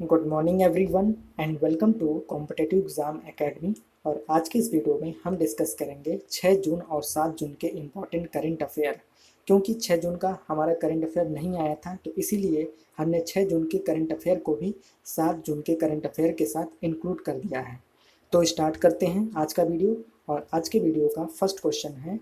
Good morning everyone and welcome to competitive exam academy. और आज के इस वीडियो में हम डिस्कस करेंगे 6 जून और 7 जून के इम्पॉर्टेंट करंट अफेयर। क्योंकि 6 जून का हमारा करंट अफेयर नहीं आया था तो इसीलिए हमने 6 जून के करंट अफेयर को भी 7 जून के करंट अफेयर के साथ इंक्लूड कर दिया है। तो स्टार्ट करते हैं आज का वीडियो। और आज के वीडियो का फर्स्ट क्वेश्चन है,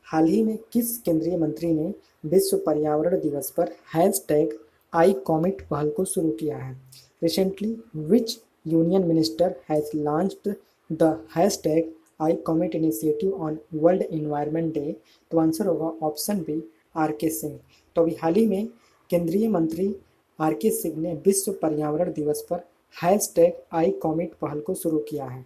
हाल ही में किस केंद्रीय मंत्री ने विश्व पर्यावरण दिवस पर हैशटैग आई कॉमिट पहल को शुरू किया है? Recently which union minister has launched the hashtag I commit initiative on world environment day? तो आंसर होगा ऑप्शन बी, आर के सिंह। तो अभी हाल ही में केंद्रीय मंत्री आर के सिंह ने विश्व पर्यावरण दिवस पर हैशटैग आई कॉमिट पहल को शुरू किया है।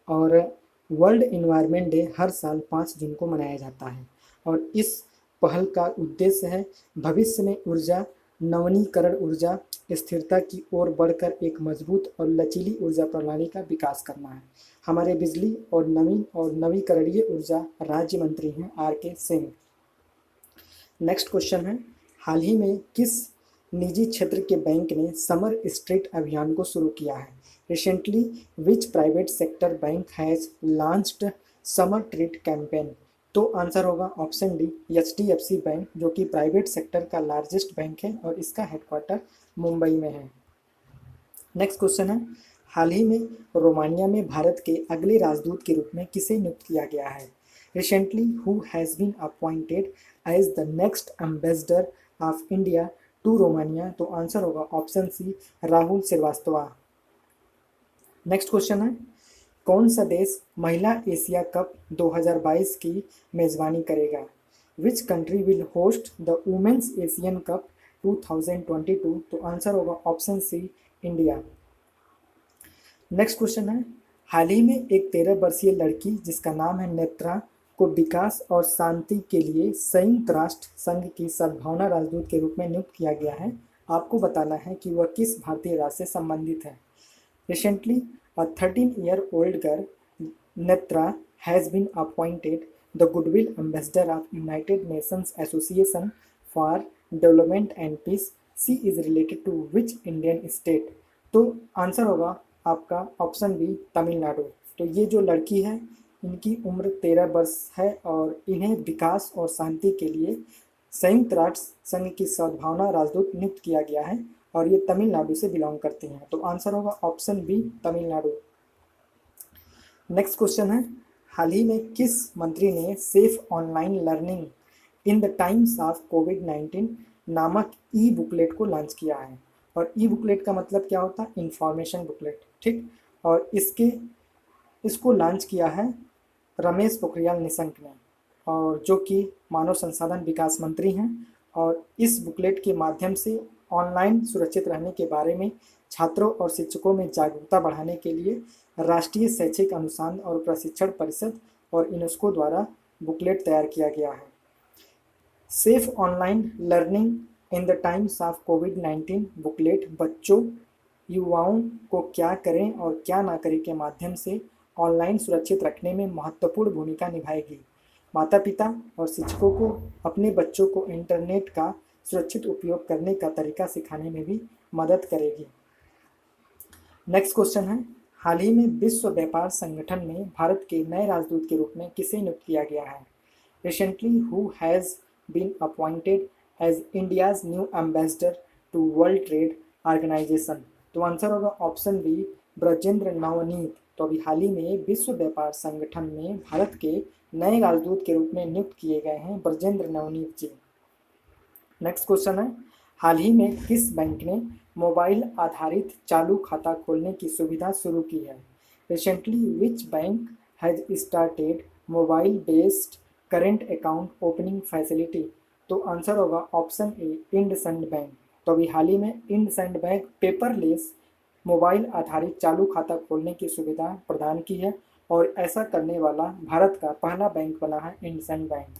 और वर्ल्ड इन्वायरमेंट डे हर साल 5 जून को मनाया जाता है। और इस पहल का उद्देश्य है भविष्य में ऊर्जा, नवीनीकरण ऊर्जा, स्थिरता की ओर बढ़कर एक मजबूत और लचीली ऊर्जा प्रणाली का विकास करना है। हमारे बिजली और नवीकरणीय ऊर्जा राज्य मंत्री हैं आर के सिंह। नेक्स्ट क्वेश्चन है, हाल ही में किस निजी क्षेत्र के बैंक ने समर स्ट्रीट अभियान को शुरू किया है? Recently which private sector bank has launched summer treat campaign? तो आंसर होगा ऑप्शन डी, एचडीएफसी बैंक, जो कि प्राइवेट सेक्टर का लार्जेस्ट बैंक है और इसका हेडक्वार्टर मुंबई में है। नेक्स्ट क्वेश्चन है, हाल ही में रोमानिया में भारत के अगले राजदूत के रूप में किसे नियुक्त किया गया है? Recently who has been appointed as the next ambassador of India to Romania? तो आंसर होगा option C, Rahul Shrivastava. Next question है, कौन सा देश महिला एशिया कप 2022 की मेजबानी करेगा? Which country will host the women's Asian cup 2022? तो आंसर होगा option C, India. Next question है, हाल ही में एक 13 वर्षीय लड़की जिसका नाम है नेत्रा को विकास और शांति के लिए संयुक्त राष्ट्र संघ की सद्भावना राजदूत के रूप में नियुक्त किया गया है। आपको बताना है कि वह किस भारतीय राज्य से संबंधित है। Recently a 13-year-old girl, Netra, has been appointed the Goodwill Ambassador of United Nations Association for Development and Peace. She is related to which Indian state? तो आंसर होगा आपका ऑप्शन बी, तमिलनाडु। तो ये जो लड़की है इनकी उम्र 13 वर्ष है और इन्हें विकास और शांति के लिए संयुक्त राष्ट्र संघ की सद्भावना राजदूत नियुक्त किया गया है और ये तमिलनाडु से बिलोंग करती हैं। तो आंसर होगा option B, Tamil Nadu. Next question है, हाल ही में किस मंत्री ने safe online learning in the times of कोविड-19 नामक ई बुकलेट को लॉन्च किया है? और ई बुकलेट का मतलब क्या होता है? इंफॉर्मेशन बुकलेट, ठीक। और इसको लॉन्च किया है रमेश पोखरियाल निशंक ने, और जो कि मानव संसाधन विकास मंत्री हैं। और इस बुकलेट के माध्यम से ऑनलाइन सुरक्षित रहने के बारे में छात्रों और शिक्षकों में जागरूकता बढ़ाने के लिए राष्ट्रीय शैक्षिक अनुसंधान और प्रशिक्षण परिषद और यूनेस्को द्वारा बुकलेट तैयार किया गया है। Safe online learning in the times of covid booklet बच्चों, युवाओं को क्या करें और क्या ना करें के माध्यम से ऑनलाइन सुरक्षित रखने में महत्वपूर्ण भूमिका निभाएगी। माता पिता और शिक्षकों को अपने बच्चों को इंटरनेट का सुरक्षित उपयोग करने का तरीका सिखाने में भी मदद करेगी। नेक्स्ट क्वेश्चन है, हाल ही में विश्व व्यापार संगठन में भारत के नए राजदूत के रूप में किसे नियुक्त किया गया है? Recently who has been appointed as India's new ambassador to World Trade Organization? तो आंसर होगा ऑप्शन बी, ब्रजेंद्र नवनीत। तो अभी हाल ही में विश्व व्यापार संगठन में भारत के नए राजदूत के रूप में नियुक्त किए गए हैं ब्रजेंद्र नवनीत जी। नेक्स्ट क्वेश्चन है, हाल ही में किस बैंक ने मोबाइल आधारित चालू खाता खोलने की सुविधा शुरू की है? Recently which bank has started mobile based current account opening facility? तो आंसर होगा ऑप्शन ए, इंडसइंड बैंक। तो अभी हाल ही में इंडसइंड बैंक पेपरलेस मोबाइल आधारित चालू खाता खोलने की सुविधा प्रदान की है और ऐसा करने वाला भारत का पहला बैंक बना है इंडसइंड बैंक।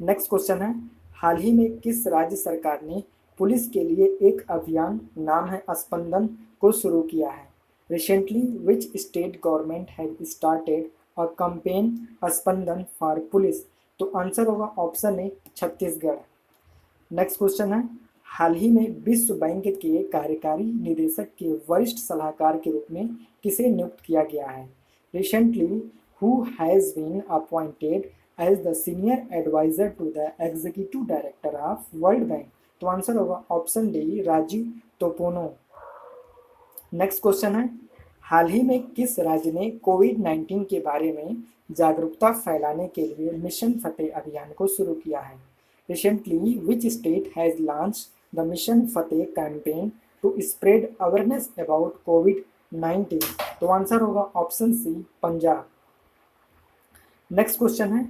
नेक्स्ट क्वेश्चन है, हाल ही में किस राज्य सरकार ने पुलिस के लिए एक अभियान नाम है स्पंदन को शुरू किया है? Recently which state government has started a campaign Spandan for police? तो आंसर होगा ऑप्शन ए, छत्तीसगढ़। नेक्स्ट क्वेश्चन है, हाल ही में विश्व बैंक के कार्यकारी निदेशक के वरिष्ठ सलाहकार के रूप में किसे नियुक्त किया गया है? Recently who has been appointed as the senior adviser to the executive director of World Bank? तो आंसर होगा option D, Rajiv Topno. Next question है, हाल ही में किस राज्य ने कोविड-19 के बारे में जागरूकता फैलाने के लिए मिशन फतेह अभियान को शुरू किया है? Recently which state has launched the mission Fateh campaign to spread awareness about कोविड-19? तो आंसर होगा option C, Punjab. Next question है,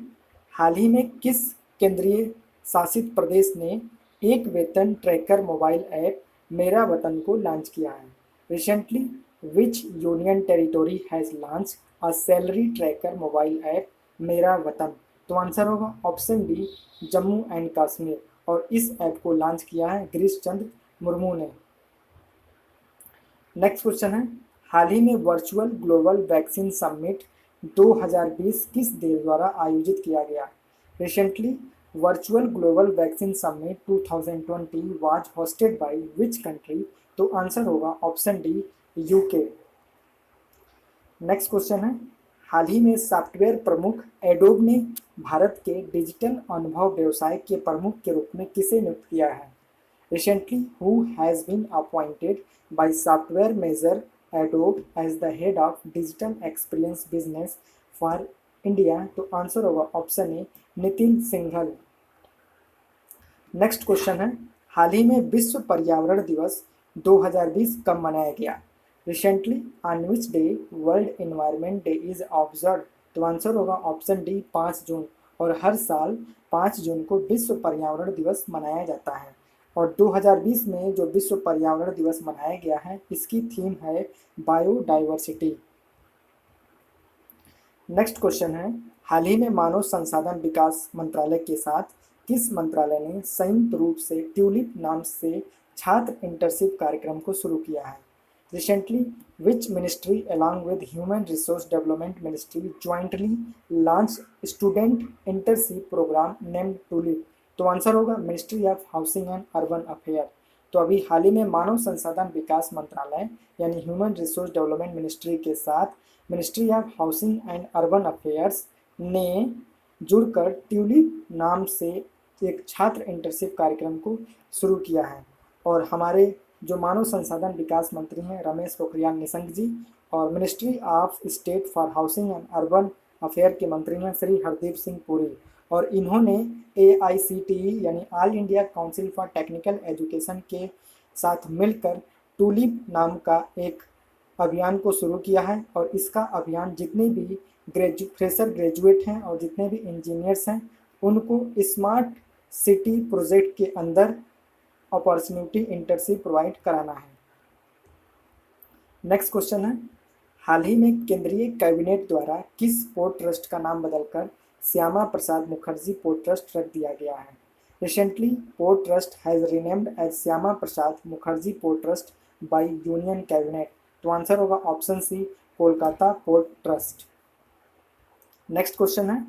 हाल ही में किस केंद्रीय शासित प्रदेश ने एक वेतन ट्रैकर मोबाइल ऐप मेरा वतन को लॉन्च किया है? Recently which union territory has launch a salary tracker mobile app मेरा वतन? तो आंसर होगा option D, Jammu and Kashmir. और इस ऐप को लॉन्च किया है गिरीश चंद्र मुर्मू ने। नेक्स्ट क्वेश्चन है, हाल ही में वर्चुअल ग्लोबल वैक्सीन समिट 2020 किस देश द्वारा आयोजित किया गया? Recently virtual global vaccine summit 2020 was hosted by which country? तो आंसर होगा option D, UK. Next question है, हाल ही में सॉफ्टवेयर प्रमुख एडोब ने भारत के डिजिटल अनुभव व्यवसाय के प्रमुख के रूप में किसे नियुक्त किया है? Recently who has been appointed by software major Adobe as the head of digital experience business for India? तो आंसर होगा option A, Nitin Singhal. Next question है, हाल ही में विश्व पर्यावरण दिवस 2020 कब मनाया गया? Recently on which day world environment day is observe? तो आंसर होगा ऑप्शन डी, 5 जून। और हर साल 5 जून को विश्व पर्यावरण दिवस मनाया जाता है। और 2020 में जो विश्व पर्यावरण दिवस मनाया गया है, इसकी थीम है बायोडाइवर्सिटी। नेक्स्ट क्वेश्चन है, हाल ही में मानव संसाधन विकास मंत्रालय के साथ किस मंत्रालय ने संयुक्त रूप से ट्यूलिप नाम से छात्र इंटर्नशिप कार्यक्रम को शुरू किया है? Recently which ministry along with human resource development ministry jointly launch student internship programme named Tulip? तो आंसर होगा ministry of housing and urban affair. तो अभी हाल ही में मानव संसाधन विकास मंत्रालय यानी ह्यूमन रिसोर्स डेवलपमेंट मिनिस्ट्री के साथ ministry of housing and urban affairs ने जुड़कर ट्यूलिप नाम से एक छात्र इंटर्नशिप कार्यक्रम को शुरू किया है। और हमारे जो मानव संसाधन विकास मंत्री हैं रमेश पोखरियाल निशंक जी, और ministry of state for housing and urban affair के मंत्री हैं श्री हरदीप सिंह पुरी। और इन्होंने AICTE यानी all India council for technical education के साथ मिलकर ट्यूलिप नाम का एक अभियान को शुरू किया है। और इसका अभियान जितने भी फ्रेशर ग्रेजुएट हैं और जितने भी इंजीनियर्स हैं उनको स्मार्ट सिटी प्रोजेक्ट के अंदर अपॉर्चुनिटी इंटर्नशिप प्रोवाइड कराना है। नेक्स्ट क्वेश्चन है, हाल ही में केंद्रीय कैबिनेट द्वारा किस पोर्ट ट्रस्ट का नाम बदलकर श्यामा प्रसाद मुखर्जी पोर्ट ट्रस्ट रख दिया गया है? Recently port trust has renamed as Shyama Prasad Mukherjee port trust by union cabinet. तो आंसर होगा option C, Kolkata port trust. Next question है,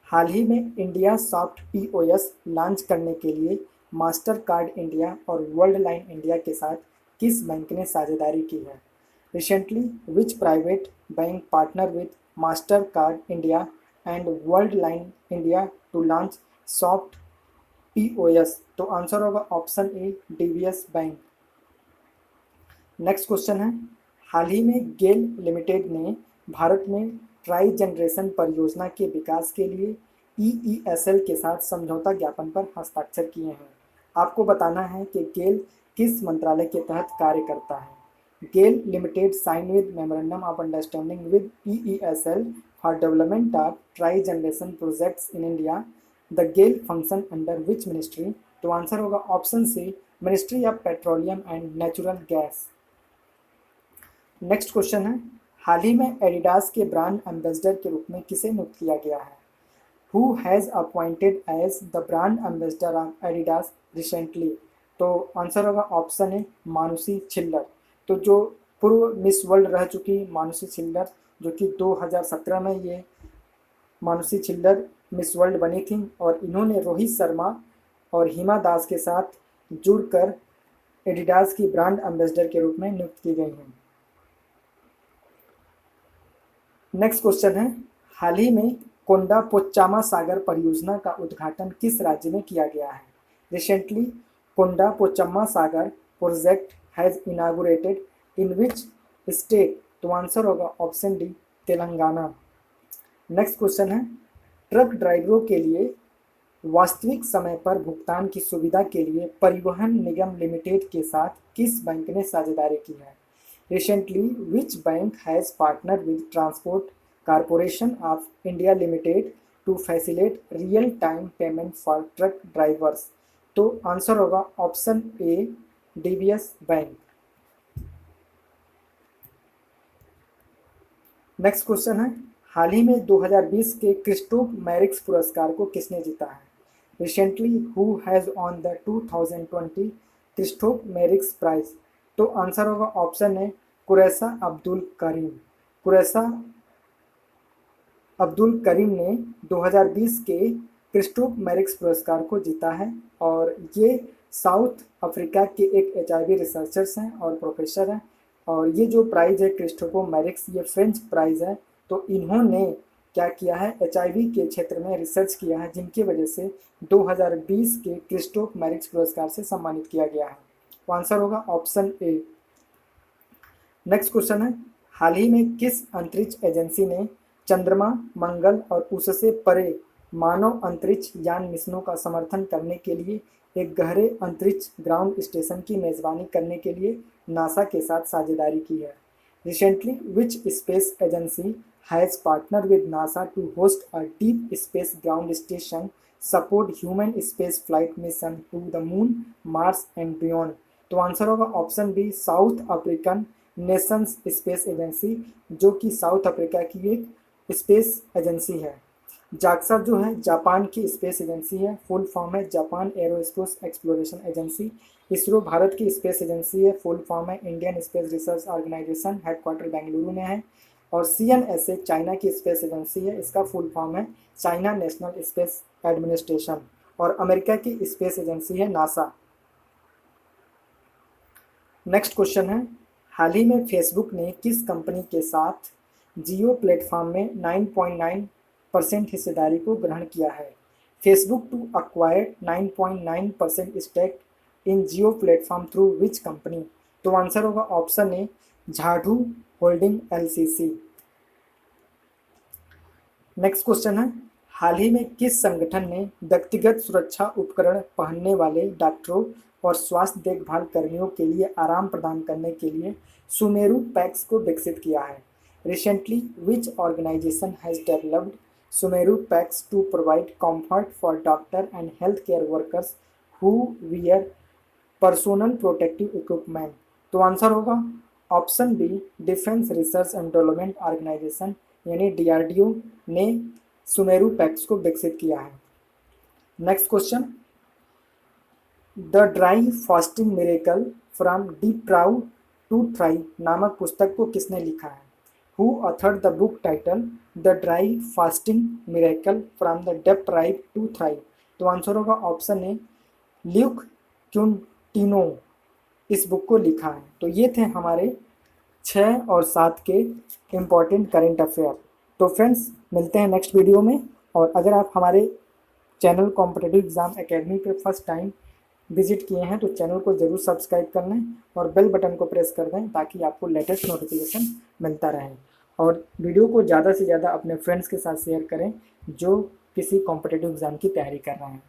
हाल ही में इंडिया सॉफ्ट POS लॉन्च करने के लिए मास्टर कार्ड इंडिया और वर्ल्ड लाइन इंडिया के साथ किस बैंक ने साझेदारी की है? Recently which private bank partner with Mastercard India and Worldline India to launch soft POS? तो आंसर होगा option A, DBS bank. Next question है, हाल ही में गेल लिमिटेड ने भारत में ट्राई जनरेशन परियोजना के विकास के लिए EESL के साथ समझौता ज्ञापन पर हस्ताक्षर किए हैं। आपको बताना है कि गेल किस मंत्रालय के तहत कार्य करता है। GAIL limited sign with memorandum of understanding with EESL for development of tri generation projects in India. The GAIL function under which ministry? तो आंसर होगा option C, ministry of petroleum and natural gas. Next question है, हाल ही में Adidas के brand ambassador के रूप में किसे नियुक्त किया गया है? Who has appointed as the brand ambassador of Adidas recently? तो आंसर होगा ऑप्शन ए, मानुषी छिल्लर। तो जो पूर्व मिस वर्ल्ड रह चुकी मानुषी छिल्लर, जो कि 2017 में ये मानुषी छिल्लर मिस वर्ल्ड बनी थी, और इन्होंने रोहित शर्मा और हिमा दास के साथ जुड़कर एडिडास की ब्रांड एम्बेसडर के रूप में नियुक्त की गई हैं। नेक्स्ट क्वेश्चन है, हाल ही में कोंडा पोच्चामा सागर परियोजना का उद्घाटन किस राज्य में किया गया है? Recently Konda Pochamma Sagar project has inaugurated in which state? तो आंसर होगा option D, Telangana. Next question है, ट्रक ड्राइवरों के लिए वास्तविक समय पर भुगतान की सुविधा के लिए परिवहन निगम लिमिटेड के साथ किस बैंक ने साझेदारी की है? Recently which bank has partner with Transport Corporation of India Limited to facilitate real time payment for truck drivers? तो आंसर होगा option A, DBS bank. Next question है, हाल ही में 2020 के क्रिस्टोफ मैरिक्स पुरस्कार को किसने जीता है? Recently who has won the 2020 Christophe Merieux prize? तो आंसर होगा option A, Kuraisha Abdul Karim. Kuraisha Abdul Karim ने 2020 के क्रिस्टोफ मैरिक्स पुरस्कार को जीता है और ये साउथ अफ्रीका के एक HIV रिसर्चर्स हैं और प्रोफेसर हैं। और ये जो प्राइज़ है क्रिस्टोफर मैरिक्स, ये फ्रेंच प्राइज़ है। तो इन्होंने क्या किया है, HIV के क्षेत्र में रिसर्च किया है, जिनकी वजह से 2020 के क्रिस्टोफ मैरिक्स पुरस्कार से सम्मानित किया गया है। तो आंसर होगा ऑप्शन ए। नेक्स्ट क्वेश्चन है, हाल ही में किस अंतरिक्ष एजेंसी ने चंद्रमा, मंगल और उससे परे मानव अंतरिक्ष यान मिशनों का समर्थन करने के लिए एक गहरे अंतरिक्ष ग्राउंड स्टेशन की मेजबानी करने के लिए नासा के साथ साझेदारी की है? Recently which space agency has partner with NASA to host a deep space ground station support human space flight mission to the moon, Mars and beyond? तो आंसर होगा option B, South African nations space agency, जो कि south Africa की एक space agency है। JAXA जो है Japan की स्पेस एजेंसी है, फुल फॉर्म है Japan aerospace exploration agency. ISRO Bharat की स्पेस एजेंसी है, फुल फॉर्म है Indian Space Research Organisation, headquarter Bengaluru में है। और CNSA चाइना की स्पेस एजेंसी है, इसका फुल फॉर्म है चाइना नेशनल स्पेस एडमिनिस्ट्रेशन। और अमेरिका की स्पेस एजेंसी है नासा। नेक्स्ट क्वेश्चन है, हाल ही में फेसबुक ने किस कंपनी के साथ जियो प्लेटफॉर्म में 9.9% हिस्सेदारी को ग्रहण किया है? Facebook to acquire 9.9% stake in Jio platform through which company? तो आंसर होगा option A, Jaadhu holding LCC। Next question है, हाल ही में किस संगठन ने व्यक्तिगत सुरक्षा उपकरण पहनने वाले डॉक्टरों और स्वास्थ्य देखभाल कर्मियों के लिए आराम प्रदान करने के लिए सुमेरु पैक्स को विकसित किया है? Recently, which organization has developed Sumeru packs to provide comfort for doctor and healthcare workers who wear personal protective equipment? तो आंसर होगा option B, defence research and development organisation यानी DRDO ने सुमेरु पैक्स को विकसित किया है। Next question, the dry fasting miracle from deep trauma to thrive नामक पुस्तक को किसने लिखा है? Who authored the book title The Dry Fasting Miracle from the Deprived to Thrive? तो आंसर होगा ऑप्शन ए, ल्यूक क्विंटिनो इस बुक को लिखा है। तो ये थे हमारे 6 और 7 के इम्पॉर्टेंट करेंट अफेयर। तो फ्रेंड्स मिलते हैं नेक्स्ट वीडियो में। और अगर आप हमारे चैनल कॉम्पिटिटिव एग्जाम एकेडमी पे फर्स्ट टाइम विजिट किए हैं तो चैनल को जरूर सब्सक्राइब कर लें और बेल बटन को प्रेस कर दें ताकि आपको लेटेस्ट नोटिफिकेशन मिलता रहे। और वीडियो को ज़्यादा से ज़्यादा अपने फ्रेंड्स के साथ शेयर करें जो किसी कॉम्पिटिटिव एग्ज़ाम की तैयारी कर रहे हैं।